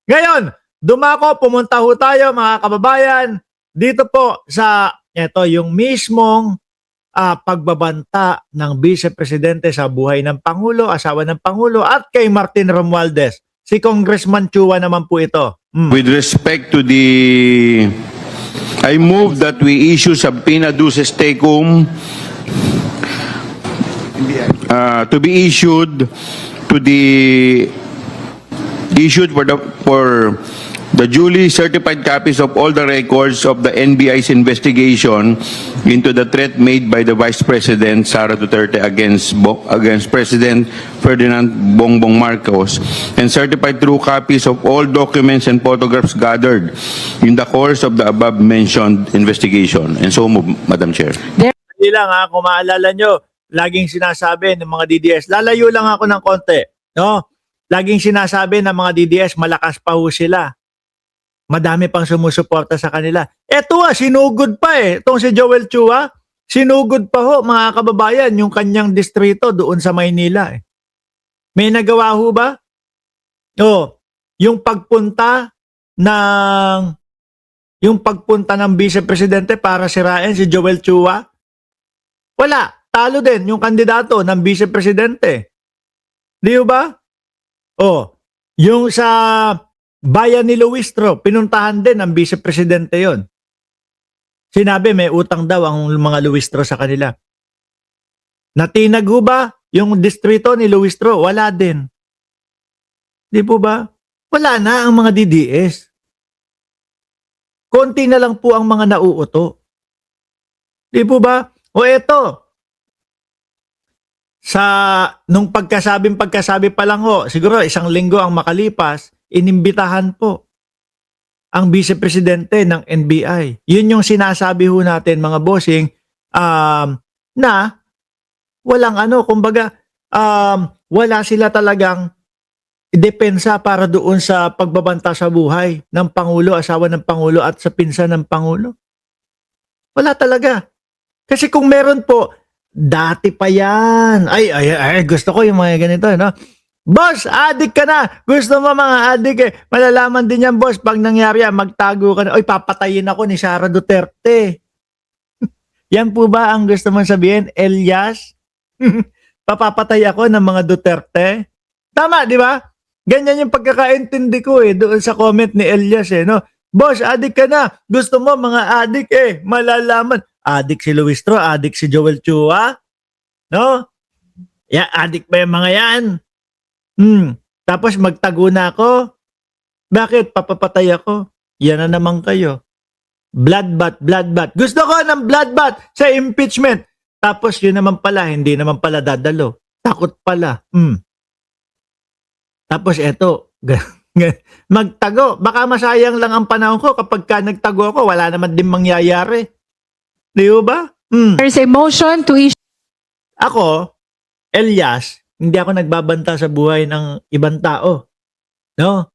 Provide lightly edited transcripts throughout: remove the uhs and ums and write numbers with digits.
Ngayon, dumako, pumunta ho tayo mga kababayan dito po sa ito yung mismong pagbabanta ng Vice Presidente sa buhay ng Pangulo, asawa ng Pangulo at kay Martin Romualdez. Si Congressman Chua naman po ito. With respect to I move that we issue subpoena duces tecum to be issued for the duly certified copies of all the records of the NBI's investigation into the threat made by the Vice President Sara Duterte against President Ferdinand Bongbong Marcos, and certified true copies of all documents and photographs gathered in the course of the above-mentioned investigation. And so move, Madam Chair. Hindi lang kung maalala nyo, laging sinasabi ng mga DDS, lalayo lang ako ng konti. No? Laging sinasabi ng mga DDS, malakas pa ho sila. Madami pang sumusuporta sa kanila. Eto sinugod pa Itong si Joel Chua, sinugod pa ho mga kababayan yung kanyang distrito doon sa Maynila May nagawa ho ba? Yung pagpunta ng Vice Presidente para sirain si Joel Chua? Wala. Talo din yung kandidato ng Vice Presidente. Di ba? Yung sa bayan ni Luistro, pinuntahan din ng Vice Presidente yon. Sinabi may utang daw ang mga Luistro sa kanila. Natinag ho ba yung distrito ni Luistro? Wala din. Di po ba? Wala na ang mga DDS. Konti na lang po ang mga nauuto. Di po ba? Eto. Nung pagkasabi pa lang siguro 1 linggo ang makalipas, inimbitahan po ang Vice Presidente ng NBI. Yun yung sinasabi ho natin mga bossing na walang kumbaga wala sila talagang depensa para doon sa pagbabanta sa buhay ng Pangulo, asawa ng Pangulo at sa pinsan ng Pangulo. Wala talaga. Kasi kung meron po, dati pa yan. Ay, gusto ko yung mga ganito, no? Boss, adik ka na. Gusto mo mga adik Malalaman din yan, boss. Pag nangyari yan, magtago ka na. Oy, papatayin ako ni Sara Duterte. Yan po ba ang gusto mong sabihin, Elias? Papapatay ako ng mga Duterte? Tama, di ba? Ganyan yung pagkakaintindi ko doon sa comment ni Elias no? Boss, adik ka na. Gusto mo mga adik malalaman. Adik si Luistro, adik si Joel Chua. No? Adik ba yung mga yan? Tapos magtago na ako. Bakit? Papapatay ako. Yan na naman kayo. Bloodbath. Gusto ko ng bloodbath sa impeachment. Tapos yun naman pala, hindi naman pala dadalo. Takot pala. Tapos eto, magtago. Baka masayang lang ang panahon ko kapag nagtago ako, wala naman din mangyayari. Di ba? There's a motion to issue. Ako, Elias, hindi ako nagbabanta sa buhay ng ibang tao. No?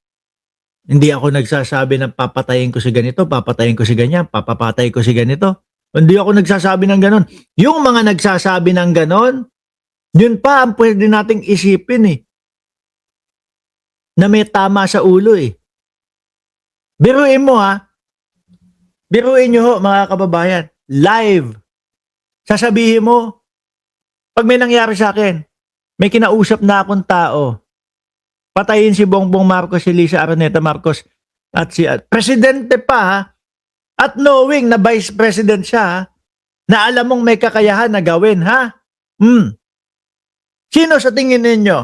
Hindi ako nagsasabi ng papatayin ko si ganito, papatayin ko si ganyan, papapatay ko si ganito. Hindi ako nagsasabi ng ganon. Yung mga nagsasabi ng ganon, yun pa ang pwede nating isipin na may tama sa ulo Biruin mo Biruin nyo ho mga kababayan. Live. Sasabihin mo, pag may nangyari sa akin, may kinausap na akong tao. Patayin si Bongbong Marcos, si Lisa Araneta Marcos, at si Presidente pa at knowing na Vice President siya na alam mong may kakayahan na gawin Sino sa tingin ninyo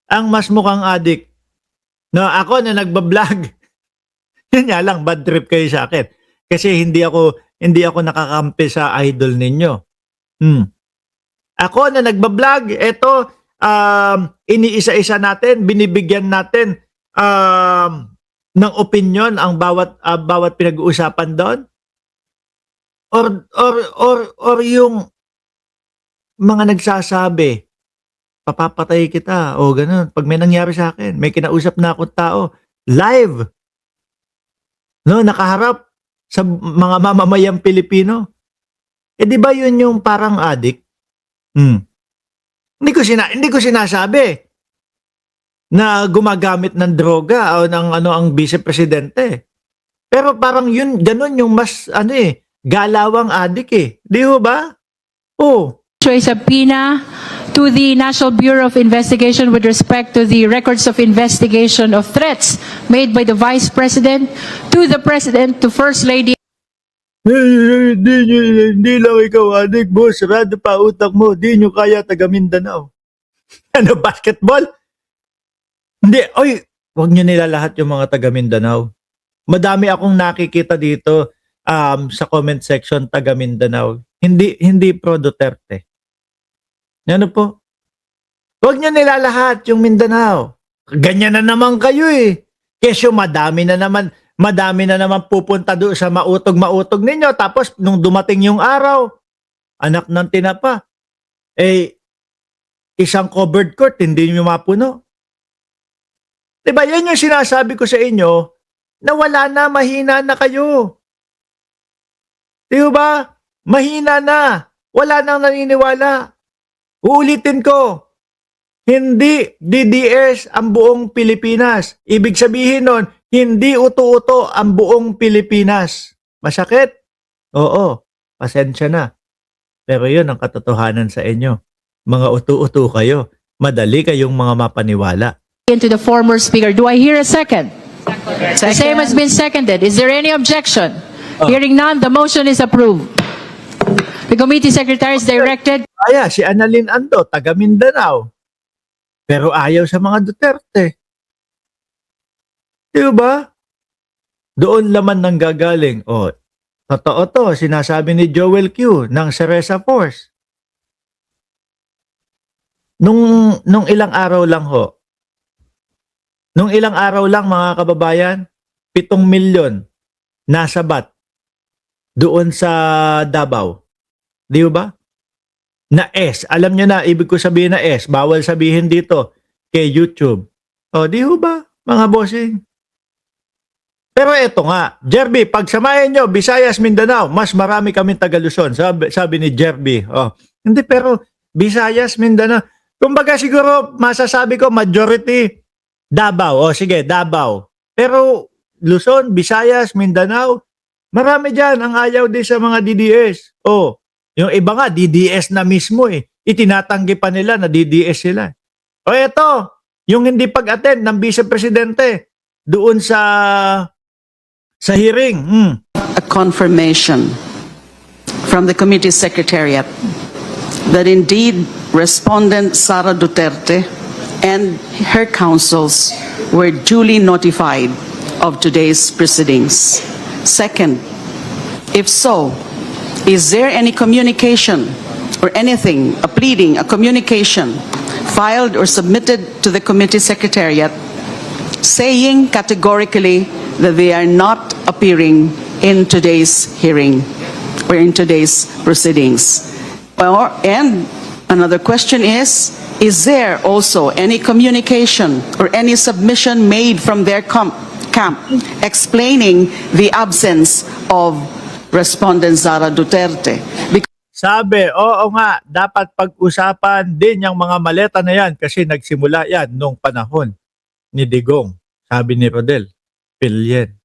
ang mas mukhang adik? No, ako na nagbablog. Yun nga lang, bad trip kayo sa akin. Kasi hindi ako nakakampi sa idol ninyo. Ako na nagbablog, eto, iniisa-isa natin, binibigyan natin ng opinion ang bawat pinag-uusapan doon. Or yung mga nagsasabi, papapatay kita, o ganun. Pag may nangyari sa akin, may kinausap na akong tao, live. No, nakaharap sa mga mamamayang Pilipino. Di ba yun yung parang adik? Hindi ko sinasabi. na gumagamit ng droga o ng ano ang vice-presidente. Pero parang yun, ganun yung mas galawang adik eh. Di ho ba? Oh, issue a subpoena to the National Bureau of Investigation with respect to the records of investigation of threats made by the Vice President to the President, to First Lady. Hindi lang ikaw adik, boss. Sarado pa utak mo. Di nyo kaya taga Mindanao. Ano, basketball? Hindi, oy, wag nyo nila lahat yung mga taga Mindanao. Madami akong nakikita dito sa comment section taga Mindanao. Hindi pro Duterte. Ano po? Wag nyo nila lahat yung Mindanao. Ganyan na naman kayo eh. Kesyo madami na naman pupunta doon sa mautog-mautog ninyo. Tapos nung dumating yung araw, anak ng tinapa, isang covered court, hindi nyo mapuno. Diba, yan yung sinasabi ko sa inyo, na wala na, mahina na kayo. Diba? Mahina na. Wala nang naniniwala. Uulitin ko, hindi DDS ang buong Pilipinas. Ibig sabihin nun, hindi uto-uto ang buong Pilipinas. Masakit? Oo, pasensya na. Pero yun ang katotohanan sa inyo. Mga uto-uto kayo. Madali kayong mga mapaniwala. To the former speaker. Do I hear a second? The same has been seconded. Is there any objection? Hearing none, the motion is approved. The committee secretary is directed. Si Annalyn Ando, taga Mindanao. Pero ayaw sa mga Duterte. Di ba? Doon laman nang gagaling. Totoo to, sinasabi ni Joel Q ng Ceresa Force. Nung ilang araw lang ho, nung ilang araw lang mga kababayan, 7 milyon nasabat doon sa Davao. Di ba? Na S. Alam nyo na, ibig ko sabihin na S. Bawal sabihin dito kay YouTube. Di ba, mga bossing? Pero eto nga, Jerby, pagsamahin nyo, Visayas, Mindanao, mas marami kaming taga Luzon. Sabi ni Jerby. Hindi, pero Visayas, Mindanao. Kumbaga siguro, masasabi ko, majority Davao. Sige, Davao. Pero Luzon, Visayas, Mindanao, marami dyan ang ayaw din sa mga DDS. Yung iba nga, DDS na mismo eh. Itinatanggi pa nila na DDS sila. Eto, yung hindi pag-attend ng vice-presidente doon sa hearing. A confirmation from the committee secretariat that indeed respondent Sara Duterte and her counsels were duly notified of today's proceedings. Second, if so, is there any communication or anything, a pleading, a communication filed or submitted to the committee secretariat saying categorically that they are not appearing in today's hearing or in today's proceedings? And another question is there also any communication or any submission made from their camp explaining the absence of Respondent Sara Duterte? Sabi, oo nga, dapat pag-usapan din yung mga maleta na yan kasi nagsimula yan nung panahon ni Digong. Sabi ni Rodel Pillen.